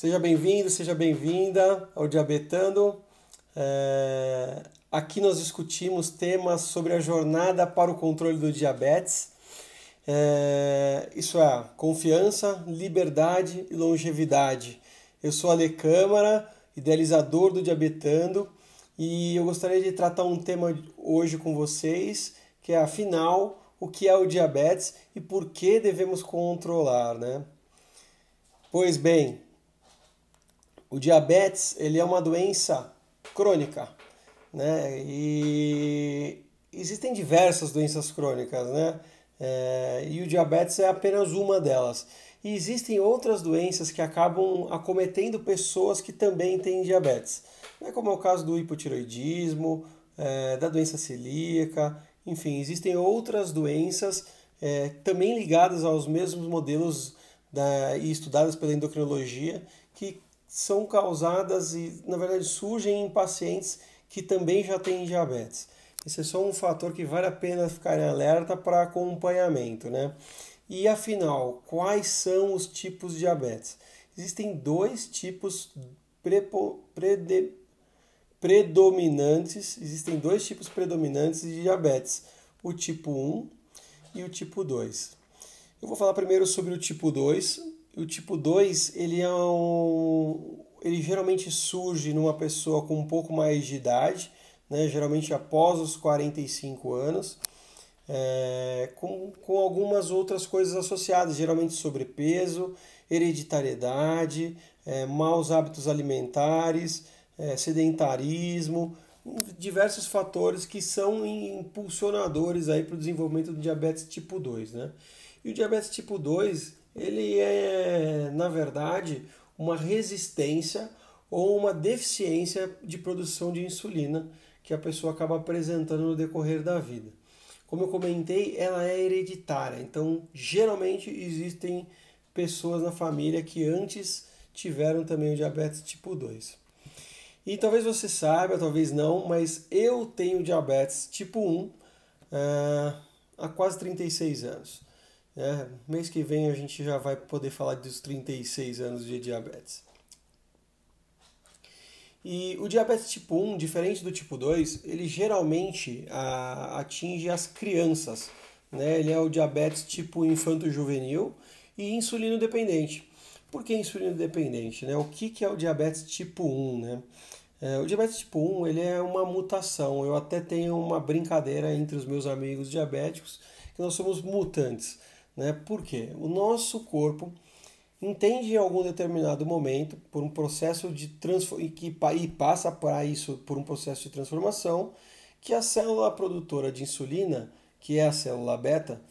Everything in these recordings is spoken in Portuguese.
Seja bem-vindo, seja bem-vinda ao Diabetando. Aqui nós discutimos temas sobre a jornada para o controle do diabetes. Isso é, confiança, liberdade e longevidade. Eu sou Ale Câmara, idealizador do Diabetando, e eu gostaria de tratar um tema hoje com vocês, que é, afinal, o que é o diabetes e por que devemos controlar, né? Pois bem, o diabetes, ele é uma doença crônica, né? E existem diversas doenças crônicas, né? E o diabetes é apenas uma delas. E existem outras doenças que acabam acometendo pessoas que também têm diabetes, né? Como é o caso do hipotiroidismo, da doença celíaca, enfim, existem outras doenças também ligadas aos mesmos modelos e estudadas pela endocrinologia que são causadas e, na verdade, surgem em pacientes que também já têm diabetes. Esse é só um fator que vale a pena ficar em alerta para acompanhamento, né? E afinal, quais são os tipos de diabetes? Existem dois tipos predominantes, existem dois tipos predominantes de diabetes, o tipo 1 e o tipo 2. Eu vou falar primeiro sobre o tipo 2. O tipo 2, ele geralmente surge numa pessoa com um pouco mais de idade, né? Geralmente após os 45 anos, com algumas outras coisas associadas, geralmente sobrepeso, hereditariedade, maus hábitos alimentares, sedentarismo, diversos fatores que são impulsionadores aí para o desenvolvimento do diabetes tipo 2, né? E o diabetes tipo 2, ele é, na verdade, uma resistência ou uma deficiência de produção de insulina que a pessoa acaba apresentando no decorrer da vida. Como eu comentei, ela é hereditária, então geralmente existem pessoas na família que antes tiveram também o diabetes tipo 2. E talvez você saiba, talvez não, mas eu tenho diabetes tipo 1 há quase 36 anos. Mês que vem a gente já vai poder falar dos 36 anos de diabetes. E o diabetes tipo 1, diferente do tipo 2, ele geralmente atinge as crianças, né? Ele é o diabetes tipo infanto-juvenil e insulino dependente. Por que insulino dependente, né? O que é o diabetes tipo 1, né? O diabetes tipo 1, ele é uma mutação. Eu até tenho uma brincadeira entre os meus amigos diabéticos que nós somos mutantes, né? Por quê? O nosso corpo entende em algum determinado momento por um processo de e passa para isso por um processo de transformação, que a célula produtora de insulina, que é a célula beta,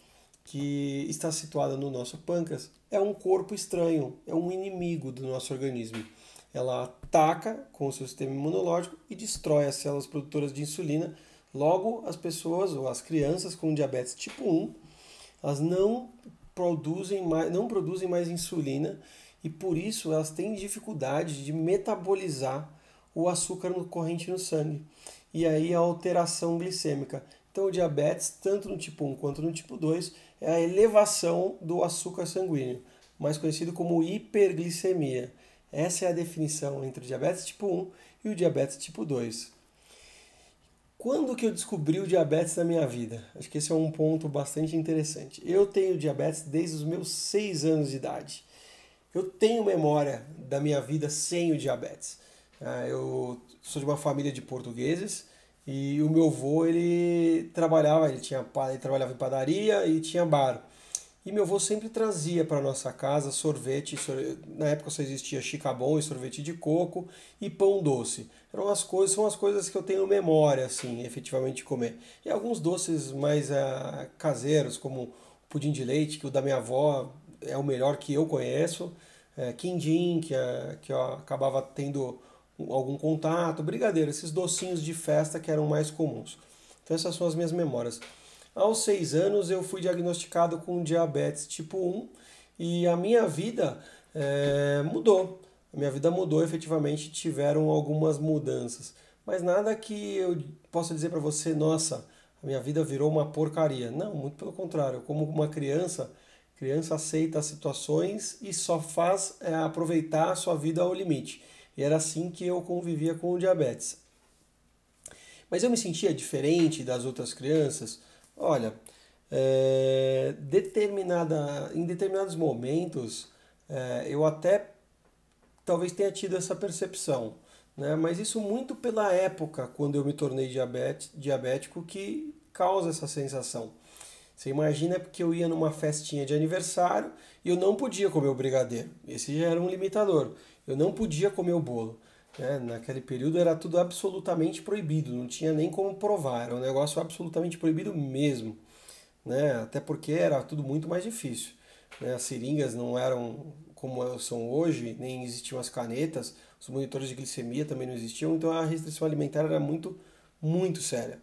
que está situada no nosso pâncreas, é um corpo estranho, é um inimigo do nosso organismo. Ela ataca com o seu sistema imunológico e destrói as células produtoras de insulina. Logo, as pessoas ou as crianças com diabetes tipo 1, elas não produzem mais insulina e por isso elas têm dificuldade de metabolizar o açúcar corrente no sangue. E aí a alteração glicêmica. Então o diabetes, tanto no tipo 1 quanto no tipo 2, é a elevação do açúcar sanguíneo, mais conhecido como hiperglicemia. Essa é a definição entre o diabetes tipo 1 e o diabetes tipo 2. Quando que eu descobri o diabetes na minha vida? Acho que esse é um ponto bastante interessante. Eu tenho diabetes desde os meus 6 anos de idade. Eu tenho memória da minha vida sem o diabetes. Eu sou de uma família de portugueses e o meu avô, ele trabalhava em padaria e tinha bar. E meu avô sempre trazia para nossa casa sorvete, na época só existia chicabon e sorvete de coco e pão doce. São as coisas que eu tenho memória, assim, efetivamente de comer. E alguns doces mais caseiros, como o pudim de leite, que o da minha avó é o melhor que eu conheço, quindim, que eu acabava tendo algum contato, brigadeiro, esses docinhos de festa que eram mais comuns. Então essas são as minhas memórias. Aos 6 anos eu fui diagnosticado com diabetes tipo 1 e a minha vida mudou. A minha vida mudou, efetivamente tiveram algumas mudanças. Mas nada que eu possa dizer para você, nossa, a minha vida virou uma porcaria. Não, muito pelo contrário. Como uma criança, Criança aceita as situações e só faz aproveitar a sua vida ao limite. E era assim que eu convivia com o diabetes. Mas eu me sentia diferente das outras crianças. Olha, em determinados momentos, eu até talvez tenha tido essa percepção, né? Mas isso muito pela época, quando eu me tornei diabético, que causa essa sensação. Você imagina porque eu ia numa festinha de aniversário e eu não podia comer o brigadeiro. Esse já era um limitador. Eu não podia comer o bolo. Né? Naquele período era tudo absolutamente proibido, não tinha nem como provar, era um negócio absolutamente proibido mesmo. Né? Até porque era tudo muito mais difícil. Né? As seringas não eram como são hoje, nem existiam as canetas, os monitores de glicemia também não existiam, então a restrição alimentar era muito, muito séria.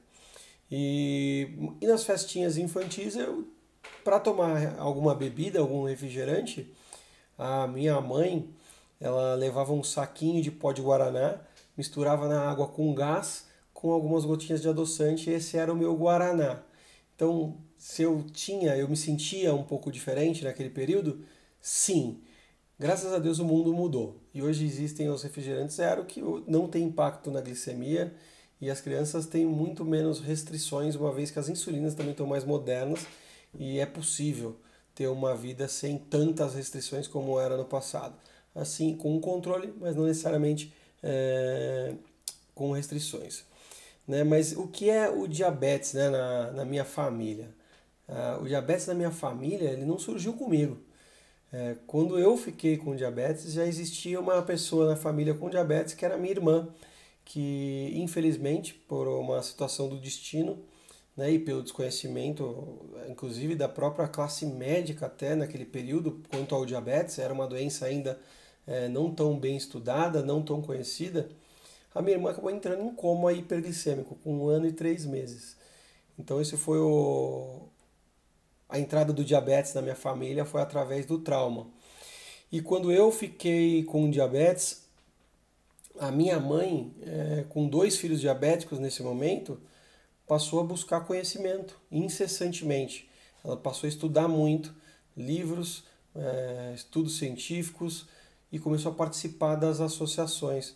E nas festinhas infantis, para tomar alguma bebida, algum refrigerante, a minha mãe, ela levava um saquinho de pó de guaraná, misturava na água com gás, com algumas gotinhas de adoçante, e esse era o meu guaraná. Então, se eu me sentia um pouco diferente naquele período, sim. Graças a Deus o mundo mudou. E hoje existem os refrigerantes zero que não tem impacto na glicemia e as crianças têm muito menos restrições, uma vez que as insulinas também estão mais modernas e é possível ter uma vida sem tantas restrições como era no passado. Assim, com um controle, mas não necessariamente com restrições. Né? Mas o que é o diabetes, né, na minha família? O diabetes na minha família ele não surgiu comigo. Quando eu fiquei com diabetes, já existia uma pessoa na família com diabetes que era minha irmã, que infelizmente, por uma situação do destino, né, e pelo desconhecimento, inclusive da própria classe médica até naquele período, quanto ao diabetes, era uma doença ainda não tão bem estudada, não tão conhecida, a minha irmã acabou entrando em coma hiperglicêmico com 1 ano e 3 meses. Então esse foi a entrada do diabetes na minha família foi através do trauma. E quando eu fiquei com diabetes, a minha mãe, com 2 filhos diabéticos nesse momento, passou a buscar conhecimento incessantemente. Ela passou a estudar muito, livros, estudos científicos e começou a participar das associações,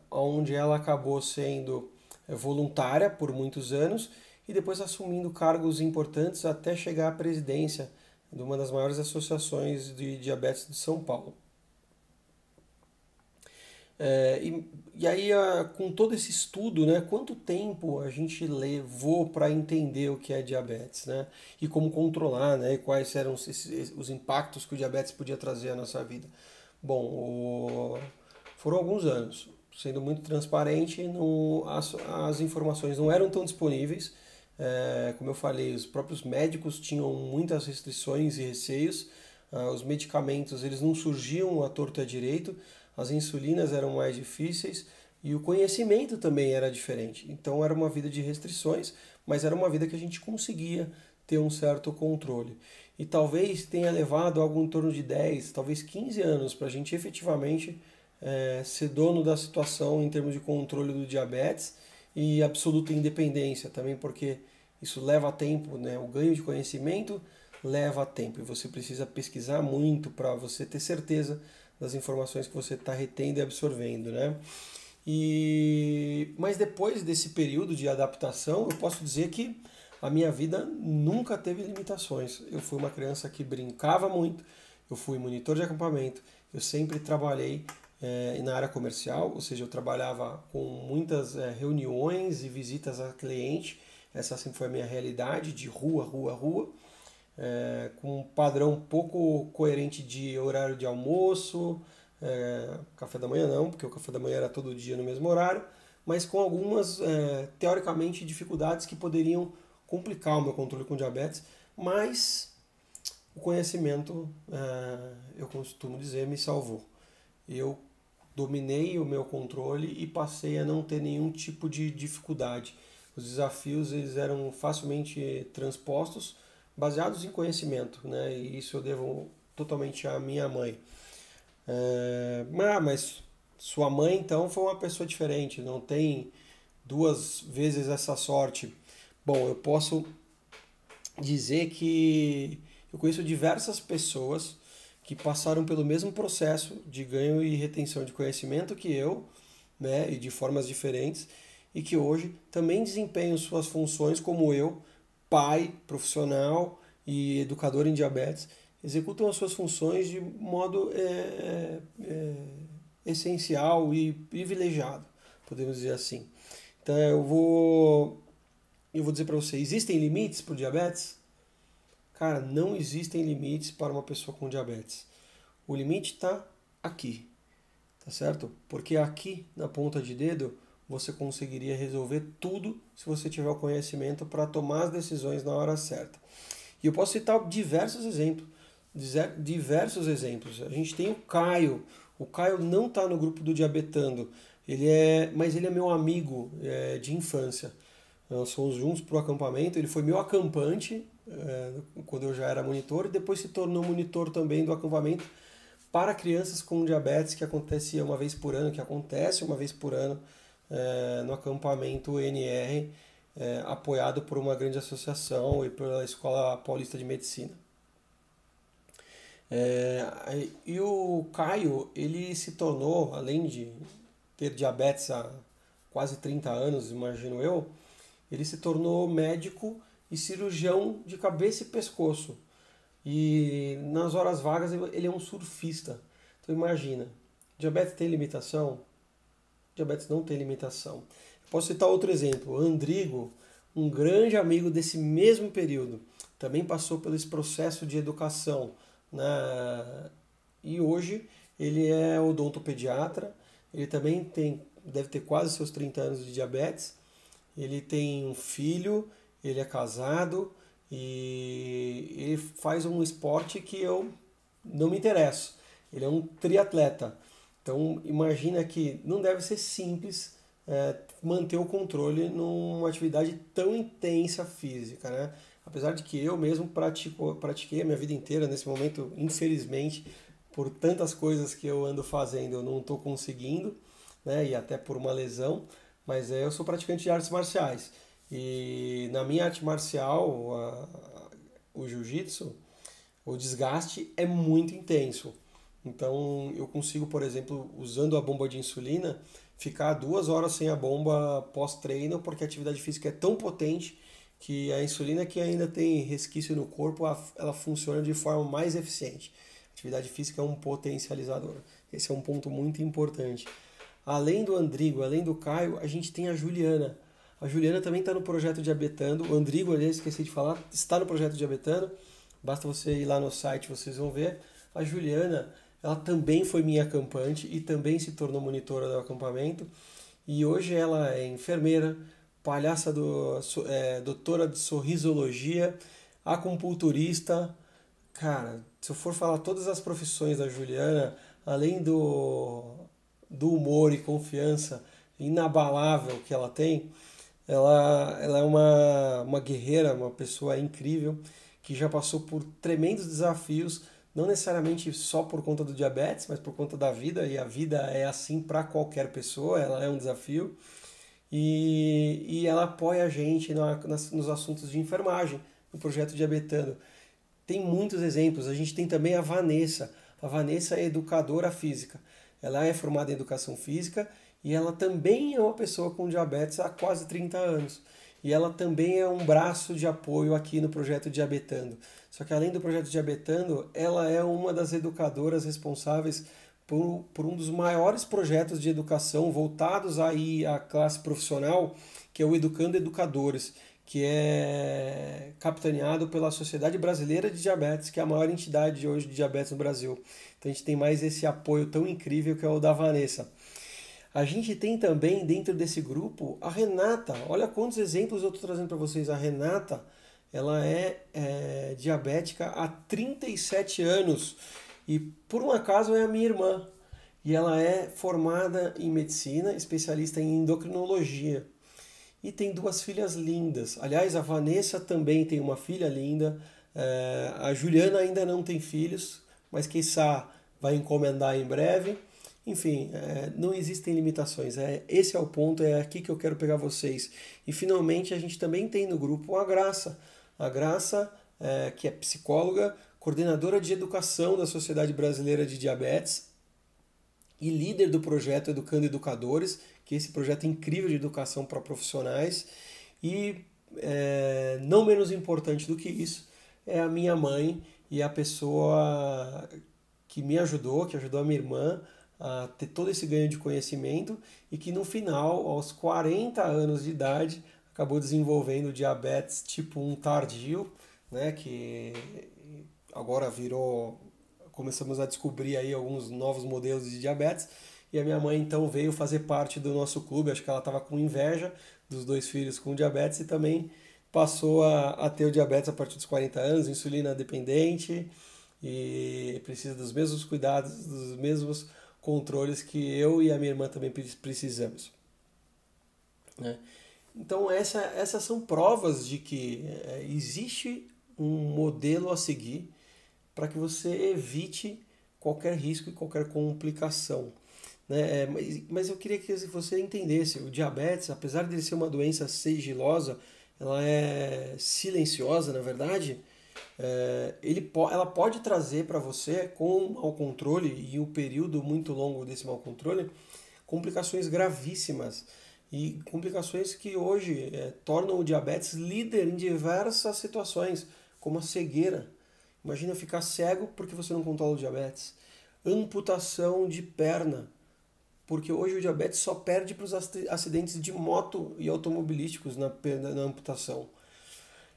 onde ela acabou sendo voluntária por muitos anos e depois assumindo cargos importantes até chegar à presidência de uma das maiores associações de diabetes de São Paulo. E aí, com todo esse estudo, né, quanto tempo a gente levou para entender o que é diabetes, né, e como controlar, né, e quais eram os impactos que o diabetes podia trazer à nossa vida? Bom, foram alguns anos. Sendo muito transparente, as informações não eram tão disponíveis. Como eu falei, os próprios médicos tinham muitas restrições e receios. Os medicamentos eles não surgiam à torto e à direito. As insulinas eram mais difíceis e o conhecimento também era diferente. Então era uma vida de restrições, mas era uma vida que a gente conseguia ter um certo controle. E talvez tenha levado algo em torno de 10, talvez 15 anos para a gente efetivamente ser dono da situação em termos de controle do diabetes e absoluta independência também, porque isso leva tempo, né? O ganho de conhecimento leva tempo e você precisa pesquisar muito para você ter certeza das informações que você está retendo e absorvendo, né? Mas depois desse período de adaptação, eu posso dizer que a minha vida nunca teve limitações. Eu fui uma criança que brincava muito, eu fui monitor de acampamento, eu sempre trabalhei na área comercial, ou seja, eu trabalhava com muitas reuniões e visitas a cliente. Essa sempre foi a minha realidade, de rua, rua, rua, com um padrão pouco coerente de horário de almoço, café da manhã não, porque o café da manhã era todo dia no mesmo horário, mas com algumas, teoricamente, dificuldades que poderiam complicar o meu controle com diabetes, mas o conhecimento, eu costumo dizer, me salvou. Eu dominei o meu controle e passei a não ter nenhum tipo de dificuldade. Os desafios eles eram facilmente transpostos, baseados em conhecimento, né? E isso eu devo totalmente à minha mãe. Mas sua mãe então foi uma pessoa diferente, não tem 2 vezes essa sorte. Bom, eu posso dizer que Eu conheço diversas pessoas que passaram pelo mesmo processo de ganho e retenção de conhecimento que eu, né, e de formas diferentes, e que hoje também desempenham suas funções como eu, pai, profissional e educador em diabetes, executam as suas funções de modo essencial e privilegiado, podemos dizer assim. Então eu vou dizer para você, existem limites para o diabetes? Cara, não existem limites para uma pessoa com diabetes. O limite está aqui, tá certo? Porque aqui, na ponta de dedo, você conseguiria resolver tudo se você tiver o conhecimento para tomar as decisões na hora certa. E eu posso citar diversos exemplos. Diversos exemplos. A gente tem o Caio. O Caio não está no grupo do Diabetando, mas ele é meu amigo de infância. Nós fomos juntos para o acampamento. Ele foi meu acampante quando eu já era monitor e depois se tornou monitor também do acampamento para crianças com diabetes, que acontece uma vez por ano, no acampamento NR, apoiado por uma grande associação e pela Escola Paulista de Medicina. E o Caio, ele se tornou, além de ter diabetes há quase 30 anos, imagino eu, ele se tornou médico e cirurgião de cabeça e pescoço. E nas horas vagas ele é um surfista. Então imagina, diabetes tem limitação? Diabetes não tem limitação. Posso citar outro exemplo, Andrigo, um grande amigo desse mesmo período, também passou por esse processo de educação, né? E hoje ele é odontopediatra, ele também deve ter quase seus 30 anos de diabetes, ele tem um filho, ele é casado e ele faz um esporte que eu não me interesso. Ele é um triatleta. Então imagina que não deve ser simples manter o controle numa atividade tão intensa física, né? Apesar de que eu mesmo pratiquei a minha vida inteira, nesse momento, infelizmente, por tantas coisas que eu ando fazendo, eu não estou conseguindo, né? E até por uma lesão, mas eu sou praticante de artes marciais. E na minha arte marcial, o jiu-jitsu, o desgaste é muito intenso. Então eu consigo, por exemplo, usando a bomba de insulina, ficar 2 horas sem a bomba pós-treino, porque a atividade física é tão potente que a insulina que ainda tem resquício no corpo, ela funciona de forma mais eficiente. A atividade física é um potencializador. Esse é um ponto muito importante. Além do Andrigo, além do Caio, a gente tem a Juliana. A Juliana também está no projeto Diabetando. O Andrigo, aliás, esqueci de falar, está no projeto Diabetando. Basta você ir lá no site, vocês vão ver. A Juliana, ela também foi minha acampante e também se tornou monitora do acampamento. E hoje ela é enfermeira, doutora de sorrisologia, acupunturista. Cara, se eu for falar todas as profissões da Juliana, além do humor e confiança inabalável que ela tem, ela é uma guerreira, uma pessoa incrível, que já passou por tremendos desafios, não necessariamente só por conta do diabetes, mas por conta da vida, e a vida é assim para qualquer pessoa, ela é um desafio, e ela apoia a gente nos assuntos de enfermagem, no projeto Diabetando. Tem muitos exemplos, a gente tem também a Vanessa é educadora física, ela é formada em educação física, e ela também é uma pessoa com diabetes há quase 30 anos. E ela também é um braço de apoio aqui no projeto Diabetando. Só que além do projeto Diabetando, ela é uma das educadoras responsáveis por um dos maiores projetos de educação voltados aí à classe profissional, que é o Educando Educadores, que é capitaneado pela Sociedade Brasileira de Diabetes, que é a maior entidade de hoje de diabetes no Brasil. Então a gente tem mais esse apoio tão incrível que é o da Vanessa. A gente tem também dentro desse grupo a Renata. Olha quantos exemplos eu estou trazendo para vocês. A Renata, ela é diabética há 37 anos e por um acaso é a minha irmã. E ela é formada em medicina, especialista em endocrinologia. E tem 2 filhas lindas. Aliás, a Vanessa também tem uma filha linda. A Juliana ainda não tem filhos, mas quem sabe vai encomendar em breve. Enfim, não existem limitações. Esse é o ponto, é aqui que eu quero pegar vocês. E finalmente a gente também tem no grupo a Graça. A Graça que é psicóloga, coordenadora de educação da Sociedade Brasileira de Diabetes e líder do projeto Educando Educadores, que é esse projeto incrível de educação para profissionais. E não menos importante do que isso, é a minha mãe e a pessoa que me ajudou, que ajudou a minha irmã a ter todo esse ganho de conhecimento e que no final, aos 40 anos de idade, acabou desenvolvendo diabetes tipo 1 tardio, né, que agora virou, começamos a descobrir aí alguns novos modelos de diabetes, e a minha mãe então veio fazer parte do nosso clube. Acho que ela estava com inveja dos 2 filhos com diabetes e também passou a ter o diabetes a partir dos 40 anos, insulina dependente, e precisa dos mesmos cuidados, dos mesmos controles que eu e a minha irmã também precisamos, né? Então essas são provas de que existe um modelo a seguir para que você evite qualquer risco e qualquer complicação, né? Mas eu queria que você entendesse, o diabetes, apesar de ele ser uma doença sigilosa, ela é silenciosa, na verdade. Ela pode trazer para você, com o mau controle e o período muito longo desse mau controle, complicações gravíssimas e complicações que hoje tornam o diabetes líder em diversas situações, como a cegueira. Imagina ficar cego porque você não controla o diabetes. Amputação de perna, porque hoje o diabetes só perde para os acidentes de moto e automobilísticos na amputação.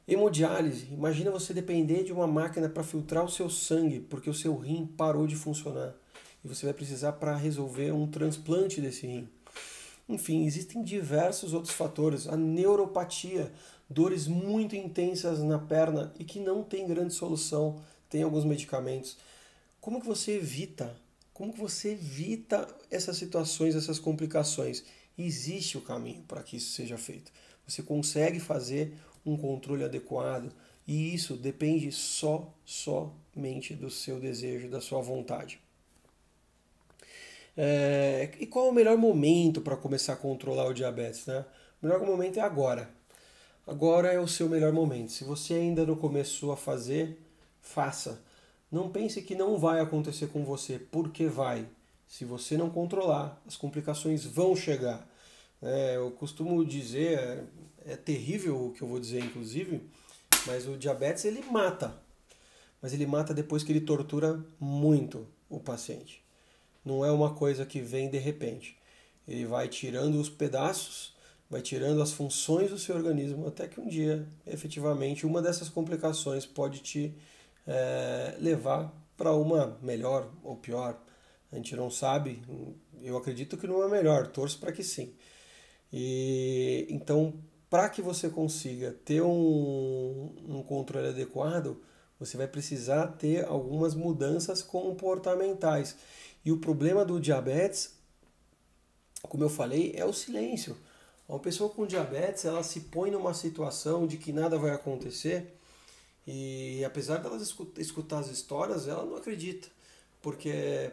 Hemodiálise, imagina você depender de uma máquina para filtrar o seu sangue, porque o seu rim parou de funcionar. E você vai precisar para resolver um transplante desse rim. Enfim, existem diversos outros fatores. A neuropatia, dores muito intensas na perna e que não tem grande solução, tem alguns medicamentos. Como que você evita? Como que você evita essas situações, essas complicações? Existe o caminho para que isso seja feito. Você consegue fazer um controle adequado e isso depende somente do seu desejo, da sua vontade. E qual é o melhor momento para começar a controlar o diabetes, né? O melhor momento é agora. Agora é o seu melhor momento. Se você ainda não começou a fazer, faça. Não pense que não vai acontecer com você, porque vai. Se você não controlar, as complicações vão chegar. Eu costumo dizer, é terrível o que eu vou dizer inclusive, mas o diabetes ele mata. Mas ele mata depois que ele tortura muito o paciente. Não é uma coisa que vem de repente. Ele vai tirando os pedaços, vai tirando as funções do seu organismo, até que um dia, efetivamente, uma dessas complicações pode te levar para uma melhor ou pior. A gente não sabe, eu acredito que não é melhor, torço para que sim. E então, para que você consiga ter um controle adequado, você vai precisar ter algumas mudanças comportamentais. E o problema do diabetes, como eu falei, é o silêncio. Uma pessoa com diabetes, ela se põe numa situação de que nada vai acontecer e apesar dela escutar as histórias, ela não acredita. Porque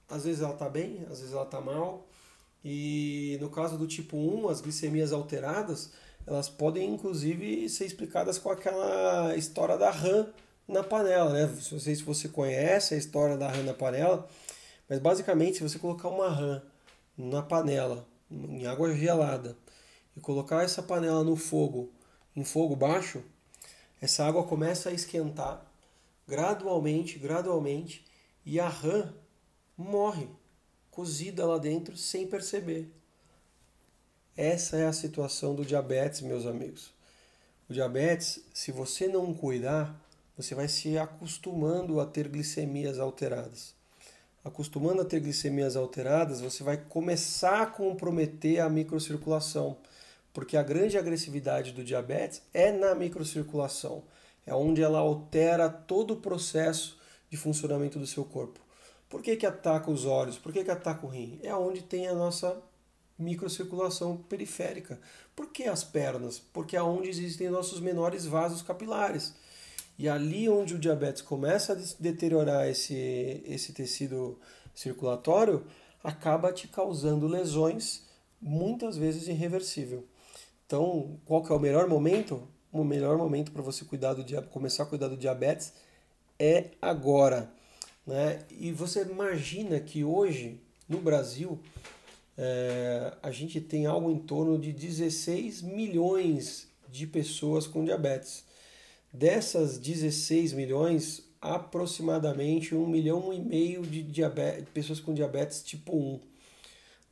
às vezes ela está bem, às vezes ela está mal. E no caso do tipo 1, as glicemias alteradas, elas podem inclusive ser explicadas com aquela história da rã na panela, né? Não sei se você conhece a história da rã na panela, mas basicamente se você colocar uma rã na panela, em água gelada, e colocar essa panela no fogo, em fogo baixo, essa água começa a esquentar gradualmente, e a rã morre, cozida lá dentro sem perceber. Essa é a situação do diabetes, meus amigos. O diabetes, se você não cuidar, você vai se acostumando a ter glicemias alteradas. Acostumando a ter glicemias alteradas, você vai começar a comprometer a microcirculação, porque a grande agressividade do diabetes é na microcirculação, é onde ela altera todo o processo de funcionamento do seu corpo. Por que ataca os olhos? Por que ataca o rim? É onde tem a nossa microcirculação periférica. Por que as pernas? Porque é onde existem nossos menores vasos capilares. E ali onde o diabetes começa a deteriorar esse tecido circulatório, acaba te causando lesões, muitas vezes irreversível. Então, qual que é o melhor momento? o melhor momento para você começar a cuidar do diabetes é agora, né? E você imagina que hoje, no Brasil, a gente tem algo em torno de 16 milhões de pessoas com diabetes. Dessas 16 milhões, aproximadamente 1,5 milhão de pessoas com diabetes tipo 1.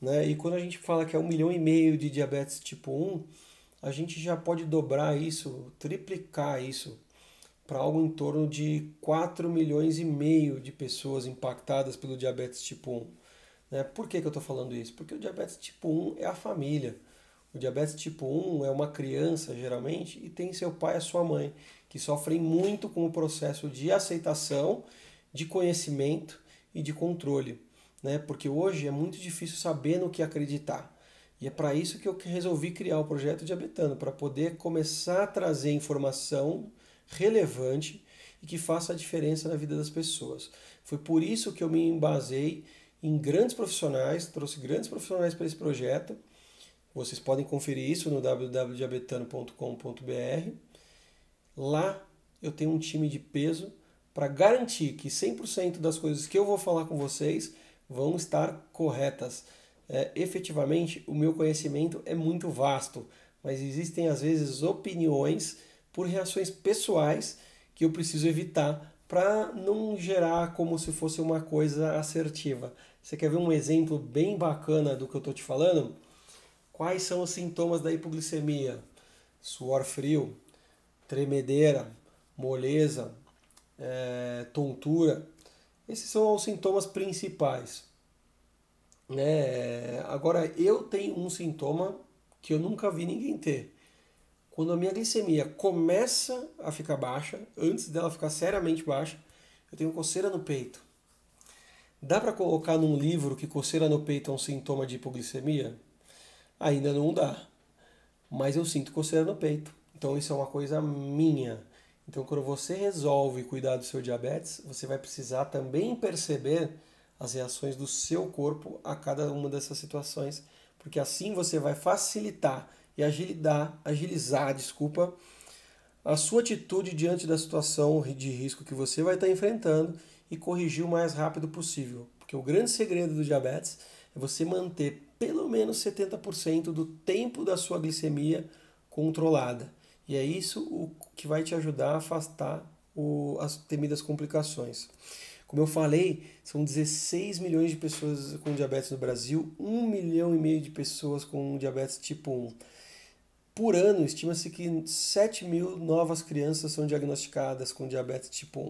Né? E quando a gente fala que é 1,5 milhão de diabetes tipo 1, a gente já pode dobrar isso, triplicar isso, para algo em torno de 4,5 milhões de pessoas impactadas pelo diabetes tipo 1. Né? Por que eu estou falando isso? Porque o diabetes tipo 1 é a família. O diabetes tipo 1 é uma criança, geralmente, e tem seu pai e a sua mãe, que sofrem muito com o processo de aceitação, de conhecimento e de controle. Né? Porque hoje é muito difícil saber no que acreditar. E é para isso que eu resolvi criar o Projeto Diabetano, para poder começar a trazer informação relevante e que faça a diferença na vida das pessoas. Foi por isso que eu me embasei em grandes profissionais, trouxe grandes profissionais para esse projeto. Vocês podem conferir isso no www.diabetano.com.br. Lá eu tenho um time de peso para garantir que 100% das coisas que eu vou falar com vocês vão estar corretas. Efetivamente, o meu conhecimento é muito vasto, mas existem às vezes opiniões por reações pessoais que eu preciso evitar para não gerar como se fosse uma coisa assertiva. Você quer ver um exemplo bem bacana do que eu estou te falando? Quais são os sintomas da hipoglicemia? Suor frio, tremedeira, moleza, tontura. Esses são os sintomas principais. Agora, eu tenho um sintoma que eu nunca vi ninguém ter. Quando a minha glicemia começa a ficar baixa, antes dela ficar seriamente baixa, eu tenho coceira no peito. Dá para colocar num livro que coceira no peito é um sintoma de hipoglicemia? Ainda não dá, mas eu sinto coceira no peito. Então isso é uma coisa minha. Então quando você resolve cuidar do seu diabetes, você vai precisar também perceber as reações do seu corpo a cada uma dessas situações, porque assim você vai facilitar e agilizar, a sua atitude diante da situação de risco que você vai estar enfrentando e corrigir o mais rápido possível. Porque o grande segredo do diabetes é você manter pelo menos 70% do tempo da sua glicemia controlada. E é isso o que vai te ajudar a afastar as temidas complicações. Como eu falei, são 16 milhões de pessoas com diabetes no Brasil, 1,5 milhão de pessoas com diabetes tipo 1. Por ano, estima-se que 7 mil novas crianças são diagnosticadas com diabetes tipo 1.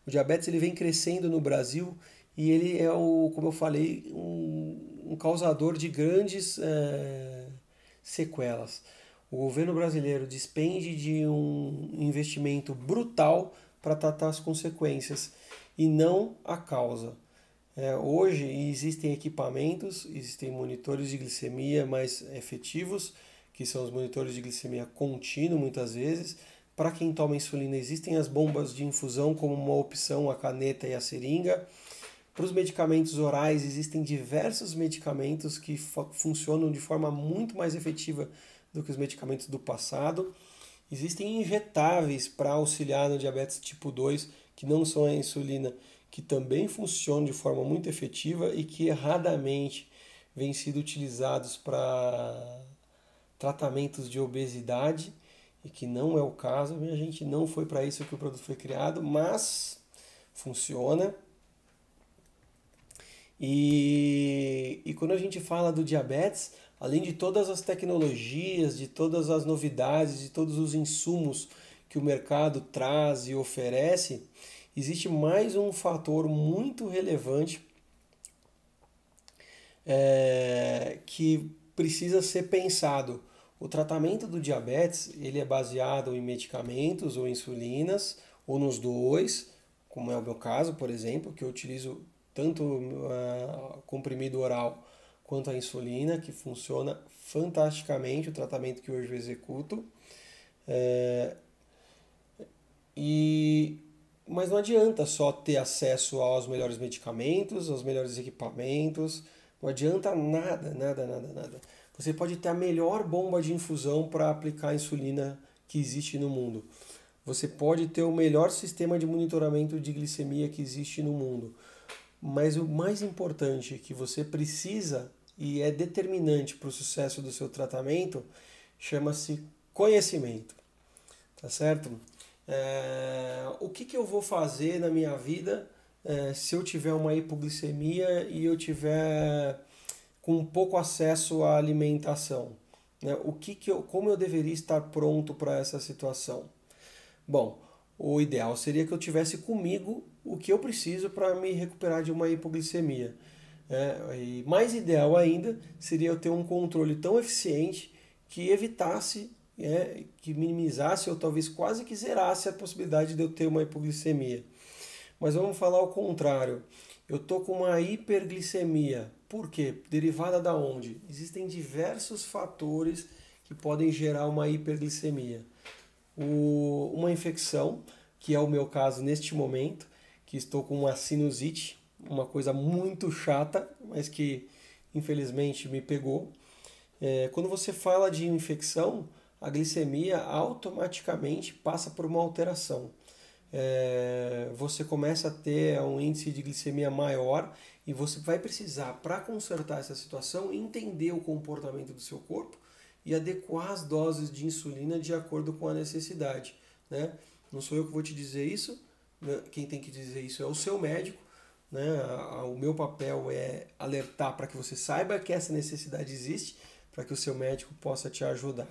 O diabetes ele vem crescendo no Brasil e ele é, como eu falei, um causador de grandes sequelas. O governo brasileiro despende de um investimento brutal para tratar as consequências e não a causa. Hoje existem equipamentos, existem monitores de glicemia mais efetivos, que são os monitores de glicemia contínuo muitas vezes. Para quem toma insulina existem as bombas de infusão como uma opção, a caneta e a seringa. Para os medicamentos orais existem diversos medicamentos que funcionam de forma muito mais efetiva do que os medicamentos do passado. Existem injetáveis para auxiliar no diabetes tipo 2, que não são a insulina, que também funcionam de forma muito efetiva e que erradamente vêm sido utilizados para tratamentos de obesidade, e que não é o caso. A gente não foi para isso que o produto foi criado, mas funciona. E quando a gente fala do diabetes, além de todas as tecnologias, de todas as novidades, de todos os insumos que o mercado traz e oferece, existe mais um fator muito relevante que precisa ser pensado. O tratamento do diabetes ele é baseado em medicamentos ou insulinas, ou nos dois, como é o meu caso, por exemplo, que eu utilizo tanto comprimido oral quanto a insulina, que funciona fantasticamente, o tratamento que hoje eu executo. Mas não adianta só ter acesso aos melhores medicamentos, aos melhores equipamentos, não adianta nada. Você pode ter a melhor bomba de infusão para aplicar a insulina que existe no mundo. Você pode ter o melhor sistema de monitoramento de glicemia que existe no mundo. Mas o mais importante que você precisa e é determinante para o sucesso do seu tratamento chama-se conhecimento. Tá certo? O que eu vou fazer na minha vida se eu tiver uma hipoglicemia e eu tiver com pouco acesso à alimentação? Né? Como eu deveria estar pronto para essa situação? Bom, o ideal seria que eu tivesse comigo o que eu preciso para me recuperar de uma hipoglicemia. E mais ideal ainda seria eu ter um controle tão eficiente que evitasse, que minimizasse ou talvez quase que zerasse a possibilidade de eu ter uma hipoglicemia. Mas vamos falar ao contrário. Eu estou com uma hiperglicemia. Por quê? Derivada da onde? Existem diversos fatores que podem gerar uma hiperglicemia. Uma infecção, que é o meu caso neste momento, que estou com uma sinusite, uma coisa muito chata, mas que infelizmente me pegou. Quando você fala de infecção, a glicemia automaticamente passa por uma alteração. Você começa a ter um índice de glicemia maior e você vai precisar, para consertar essa situação, entender o comportamento do seu corpo e adequar as doses de insulina de acordo com a necessidade. Né? Não sou eu que vou te dizer isso, né? Quem tem que dizer isso é o seu médico. Né? O meu papel é alertar para que você saiba que essa necessidade existe, para que o seu médico possa te ajudar.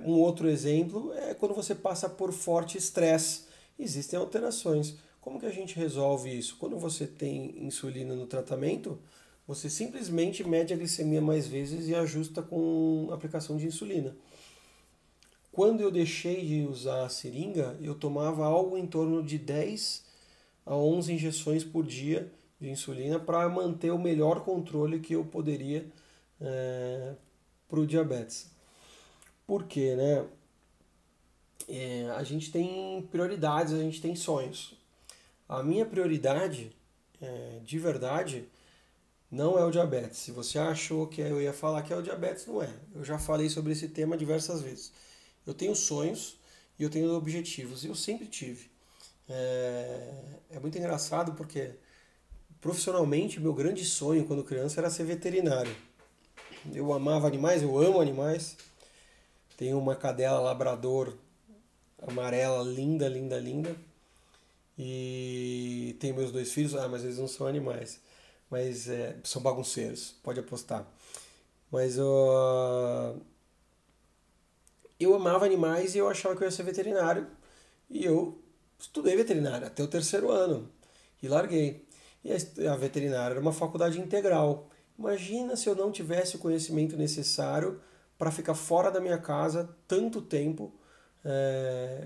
Um outro exemplo é quando você passa por forte estresse. Existem alterações. Como que a gente resolve isso? Quando você tem insulina no tratamento, você simplesmente mede a glicemia mais vezes e ajusta com aplicação de insulina. Quando eu deixei de usar a seringa, eu tomava algo em torno de 10 a 11 injeções por dia de insulina para manter o melhor controle que eu poderia para o diabetes. Por quê, né? A gente tem prioridades, a gente tem sonhos. A minha prioridade, de verdade, não é o diabetes. Se você achou que eu ia falar que é o diabetes, não é. Eu já falei sobre esse tema diversas vezes. Eu tenho sonhos e eu tenho objetivos. E eu sempre tive. É muito engraçado porque, profissionalmente, meu grande sonho quando criança era ser veterinário. Eu amava animais, eu amo animais. Tenho uma cadela labrador amarela, linda, linda, linda. E tenho meus 2 filhos, mas eles não são animais. Mas são bagunceiros, pode apostar. Mas eu amava animais e eu achava que eu ia ser veterinário. E eu estudei veterinária até o 3º ano e larguei. E a veterinária era uma faculdade integral. Imagina se eu não tivesse o conhecimento necessário para ficar fora da minha casa tanto tempo,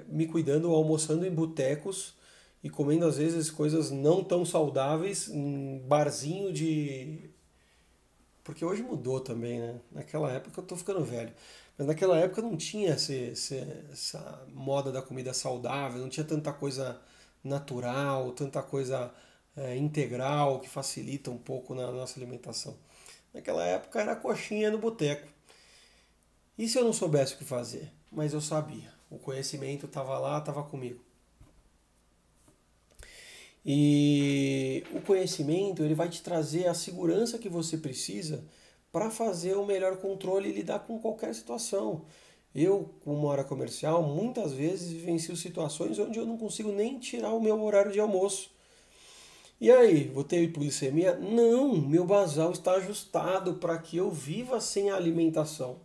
me cuidando, almoçando em botecos e comendo às vezes coisas não tão saudáveis em barzinho de... Porque hoje mudou também, né? Naquela época eu tô ficando velho. Mas naquela época não tinha essa moda da comida saudável, não tinha tanta coisa natural, tanta coisa integral que facilita um pouco na nossa alimentação. Naquela época era coxinha no boteco. E se eu não soubesse o que fazer? Mas eu sabia. O conhecimento estava lá, estava comigo. E o conhecimento ele vai te trazer a segurança que você precisa para fazer o melhor controle e lidar com qualquer situação. Eu, como área comercial, muitas vezes vivencio situações onde eu não consigo nem tirar o meu horário de almoço. E aí, vou ter hipoglicemia? Não, meu basal está ajustado para que eu viva sem a alimentação.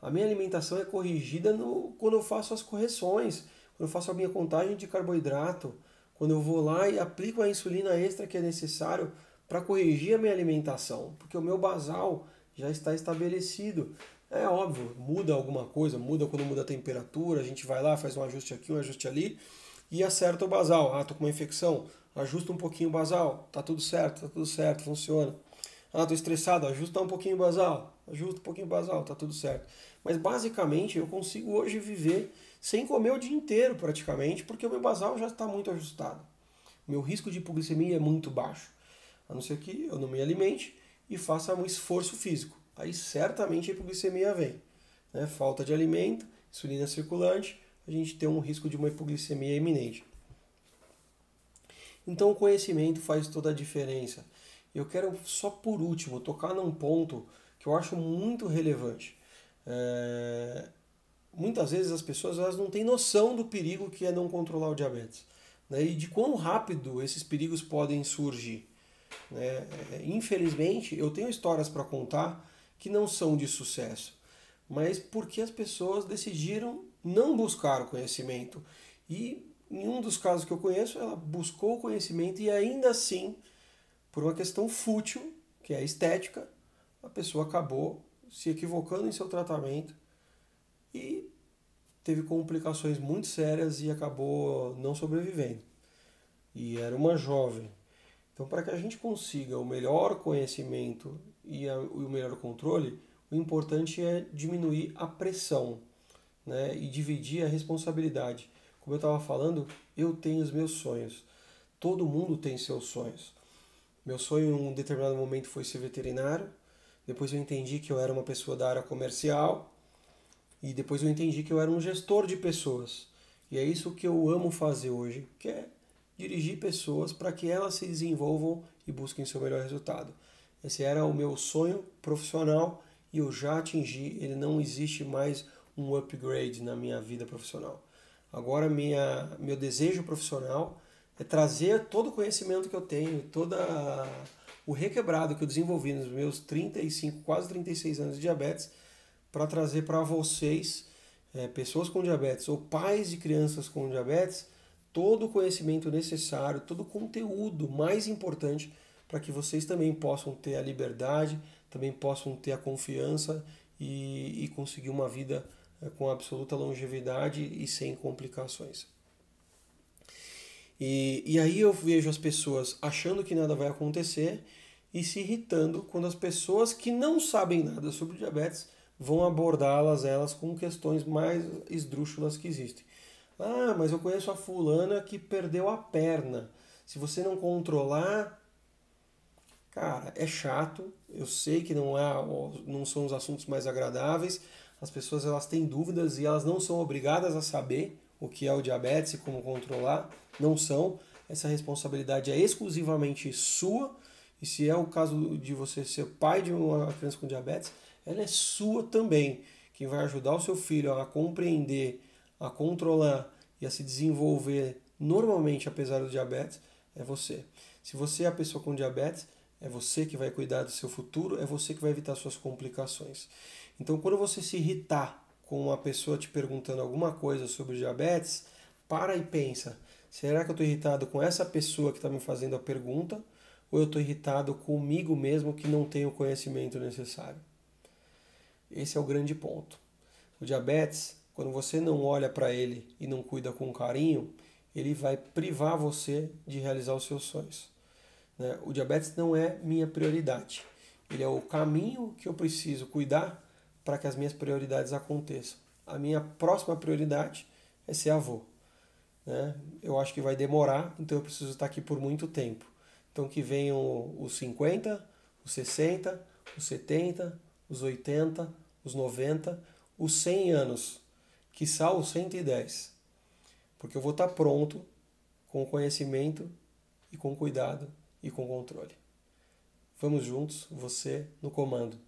A minha alimentação é corrigida quando eu faço as correções, quando eu faço a minha contagem de carboidrato, quando eu vou lá e aplico a insulina extra que é necessário para corrigir a minha alimentação, porque o meu basal já está estabelecido. É óbvio, muda alguma coisa, muda quando muda a temperatura, a gente vai lá, faz um ajuste aqui, um ajuste ali e acerta o basal. Tô com uma infecção, ajusta um pouquinho o basal, tá tudo certo, funciona. Tô estressado, ajusta um pouquinho o basal, ajusta um pouquinho o basal, tá tudo certo. Mas basicamente eu consigo hoje viver sem comer o dia inteiro praticamente, porque o meu basal já está muito ajustado. O meu risco de hipoglicemia é muito baixo, a não ser que eu não me alimente e faça um esforço físico. Aí certamente a hipoglicemia vem. Falta de alimento insulina circulante, a gente tem um risco de uma hipoglicemia iminente. Então o conhecimento faz toda a diferença. Eu quero só por último tocar num ponto que eu acho muito relevante. Muitas vezes as pessoas elas não têm noção do perigo que é não controlar o diabetes, né? E de quão rápido esses perigos podem surgir, né? Infelizmente, eu tenho histórias para contar que não são de sucesso, mas porque as pessoas decidiram não buscar o conhecimento. E em um dos casos que eu conheço, ela buscou o conhecimento e ainda assim, por uma questão fútil, que é a estética, a pessoa acabou se equivocando em seu tratamento e teve complicações muito sérias e acabou não sobrevivendo. E era uma jovem. Então, para que a gente consiga o melhor conhecimento e o melhor controle, o importante é diminuir a pressão, né? E dividir a responsabilidade. Como eu estava falando, eu tenho os meus sonhos. Todo mundo tem seus sonhos. Meu sonho em um determinado momento foi ser veterinário. Depois eu entendi que eu era uma pessoa da área comercial. E depois eu entendi que eu era um gestor de pessoas. E é isso que eu amo fazer hoje, que é dirigir pessoas para que elas se desenvolvam e busquem seu melhor resultado. Esse era o meu sonho profissional e eu já atingi, ele não existe mais um upgrade na minha vida profissional. Agora meu desejo profissional é trazer todo o conhecimento que eu tenho, todo o requebrado que eu desenvolvi nos meus 35, quase 36 anos de diabetes, para trazer para vocês, pessoas com diabetes ou pais de crianças com diabetes, todo o conhecimento necessário, todo o conteúdo mais importante para que vocês também possam ter a liberdade, também possam ter a confiança e conseguir uma vida com absoluta longevidade e sem complicações. E aí eu vejo as pessoas achando que nada vai acontecer e se irritando quando as pessoas que não sabem nada sobre diabetes vão abordá-las elas com questões mais esdrúxulas que existem. Ah, mas eu conheço a fulana que perdeu a perna. Se você não controlar, cara, é chato. Eu sei que não são os assuntos mais agradáveis. As pessoas elas têm dúvidas e elas não são obrigadas a saber o que é o diabetes e como controlar. Não são. Essa responsabilidade é exclusivamente sua. E se é o caso de você ser pai de uma criança com diabetes, ela é sua também. Quem vai ajudar o seu filho a compreender, a controlar e a se desenvolver normalmente apesar do diabetes é você. Se você é a pessoa com diabetes, é você que vai cuidar do seu futuro, é você que vai evitar suas complicações. Então, quando você se irritar com uma pessoa te perguntando alguma coisa sobre diabetes, para e pensa, será que eu estou irritado com essa pessoa que está me fazendo a pergunta ou eu estou irritado comigo mesmo que não tenho o conhecimento necessário? Esse é o grande ponto. O diabetes, quando você não olha para ele e não cuida com carinho, ele vai privar você de realizar os seus sonhos. O diabetes não é minha prioridade. Ele é o caminho que eu preciso cuidar para que as minhas prioridades aconteçam. A minha próxima prioridade é ser avô. Eu acho que vai demorar, então eu preciso estar aqui por muito tempo. Então que venham os 50, os 60, os 70, os 80, os 90, os 100 anos, quiçá os 110. Porque eu vou estar pronto com conhecimento e com cuidado e com controle. Vamos juntos, você no comando.